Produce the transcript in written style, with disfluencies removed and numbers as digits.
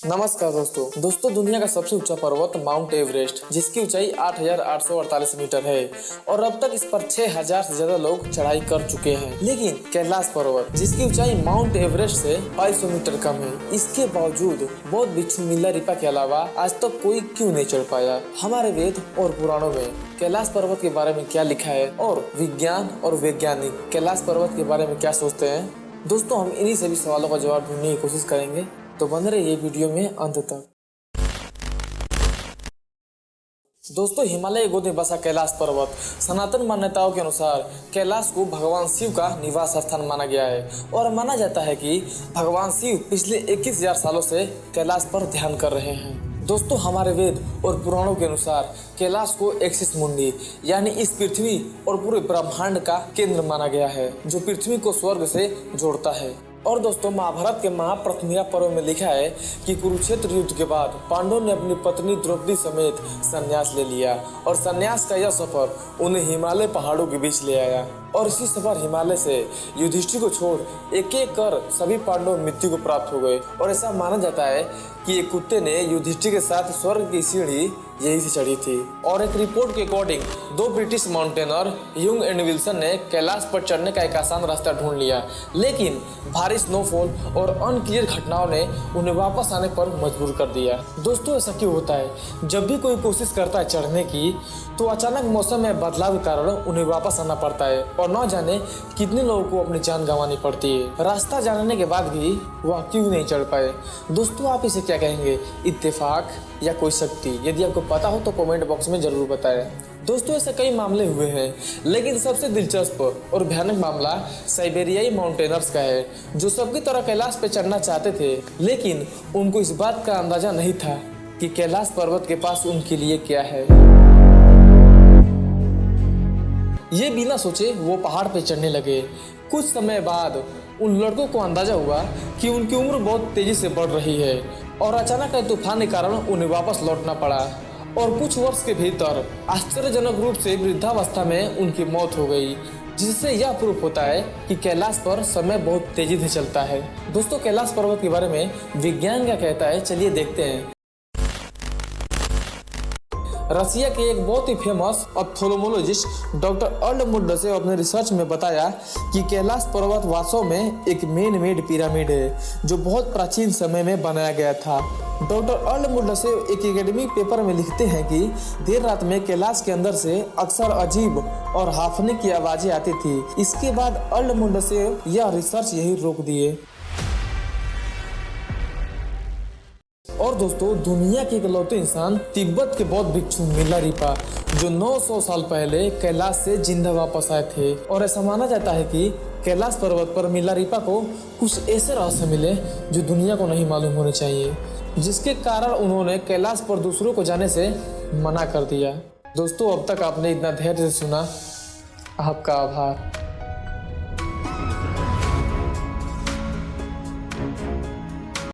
नमस्कार दोस्तों दुनिया का सबसे ऊंचा पर्वत माउंट एवरेस्ट, जिसकी ऊंचाई 8,848 मीटर है और अब तक इस पर 6,000 से ज्यादा लोग चढ़ाई कर चुके हैं। लेकिन कैलाश पर्वत, जिसकी ऊंचाई माउंट एवरेस्ट से 2,200 मीटर कम है, इसके बावजूद बौद्ध भिक्षु मिलारेपा के अलावा आज तक कोई क्यों नहीं चढ़ पाया? हमारे वेद और पुराणों में कैलाश पर्वत के बारे में क्या लिखा है और विज्ञान और वैज्ञानिक कैलाश पर्वत के बारे में क्या सोचते हैं? दोस्तों, हम इन्हीं सभी सवालों का जवाब ढूंढने की कोशिश करेंगे, तो बने रहिए ये वीडियो में अंत तक। दोस्तों, हिमालय गोद में बसा कैलाश पर्वत सनातन मान्यताओं के अनुसार कैलाश को भगवान शिव का निवास स्थान माना गया है और माना जाता है कि भगवान शिव पिछले 21,000 सालों से कैलाश पर ध्यान कर रहे हैं। दोस्तों, हमारे वेद और पुराणों के अनुसार कैलाश को एक्सिस मुंडी यानी इस पृथ्वी और पूरे ब्रह्मांड का केंद्र माना गया है, जो पृथ्वी को स्वर्ग से जोड़ता है। और दोस्तों, महाभारत के महाप्रथमिया पर्व में लिखा है कि कुरुक्षेत्र युद्ध के बाद पांडवों ने अपनी पत्नी द्रौपदी समेत संन्यास ले लिया और संन्यास का यह सफर उन्हें हिमालय पहाड़ों के बीच ले आया। और इसी सफर हिमालय से युधिष्ठिर को छोड़ एक एक कर सभी पांडव मृत्यु को प्राप्त हो गए। और ऐसा माना जाता है कि एक कुत्ते ने युधिष्ठिर के साथ स्वर्ग की सीढ़ी यही से चढ़ी थी। और एक रिपोर्ट के अकॉर्डिंग 2 ब्रिटिश माउंटेनर ह्यूंग एंड विल्सन ने कैलाश पर चढ़ने का एक आसान रास्ता ढूंढ लिया, लेकिन भारी स्नोफॉल और अनक्लियर घटनाओं ने उन्हें वापस आने पर मजबूर कर दिया। दोस्तों, ऐसा क्यों होता है? जब भी कोई कोशिश करता है चढ़ने की, तो अचानक मौसम में बदलाव के कारण उन्हें वापस आना पड़ता है और न जाने कितने लोगों को अपनी जान गंवानी पड़ती है। रास्ता जानने के बाद भी वह क्यों नहीं चढ़ पाए? दोस्तों, आप इसे क्या कहेंगे, इत्तेफाक या कोई शक्ति? यदि आपको पता हो तो कमेंट बॉक्स में जरूर बताएं। दोस्तों, ऐसे कई मामले हुए हैं, लेकिन सबसे दिलचस्प और भयानक मामला साइबेरियाई माउंटेनर्स का है, जो सबकी तरह कैलाश पे चढ़ना चाहते थे, लेकिन उनको इस बात का अंदाजा नहीं था कि कैलाश पर्वत के पास उनके लिए क्या है। ये बिना सोचे वो पहाड़ पे चढ़ने लगे। कुछ समय बाद उन लड़कों को अंदाजा हुआ कि उनकी उम्र बहुत तेजी से बढ़ रही है और अचानक एक तूफान के कारण उन्हें वापस लौटना पड़ा और कुछ वर्ष के भीतर आश्चर्यजनक रूप से वृद्धावस्था में उनकी मौत हो गई, जिससे यह प्रूफ होता है कि कैलाश पर समय बहुत तेजी से चलता है। दोस्तों, कैलाश पर्वत के बारे में विज्ञान क्या कहता है, चलिए देखते हैं। रसिया के एक बहुत ही फेमस ऑप्थेल्मोलॉजिस्ट डॉक्टर अर्ल मुंडसे अपने रिसर्च में बताया कि कैलाश पर्वत वास्तव में एक मैन मेड पिरामिड है, जो बहुत प्राचीन समय में बनाया गया था। डॉक्टर अर्ल मुंडसे एक एकेडमिक पेपर में लिखते हैं कि देर रात में कैलाश के अंदर से अक्सर अजीब और हाफने की आवाजें आती थी। इसके बाद अर्ल मुंडसे यह रिसर्च यही रोक दिए। और दोस्तों, दुनिया के इकलौते इंसान तिब्बत के बौद्ध भिक्षु मिलारेपा, जो 900 साल पहले कैलाश से जिंदा वापस आए थे। और ऐसा माना जाता है कि कैलाश पर्वत पर मिलारेपा को कुछ ऐसे रहस्य मिले जो दुनिया को नहीं मालूम होने चाहिए, जिसके कारण उन्होंने कैलाश पर दूसरों को जाने से मना कर दिया। दोस्तों, अब तक आपने इतना धैर्य से सुना, आपका आभार।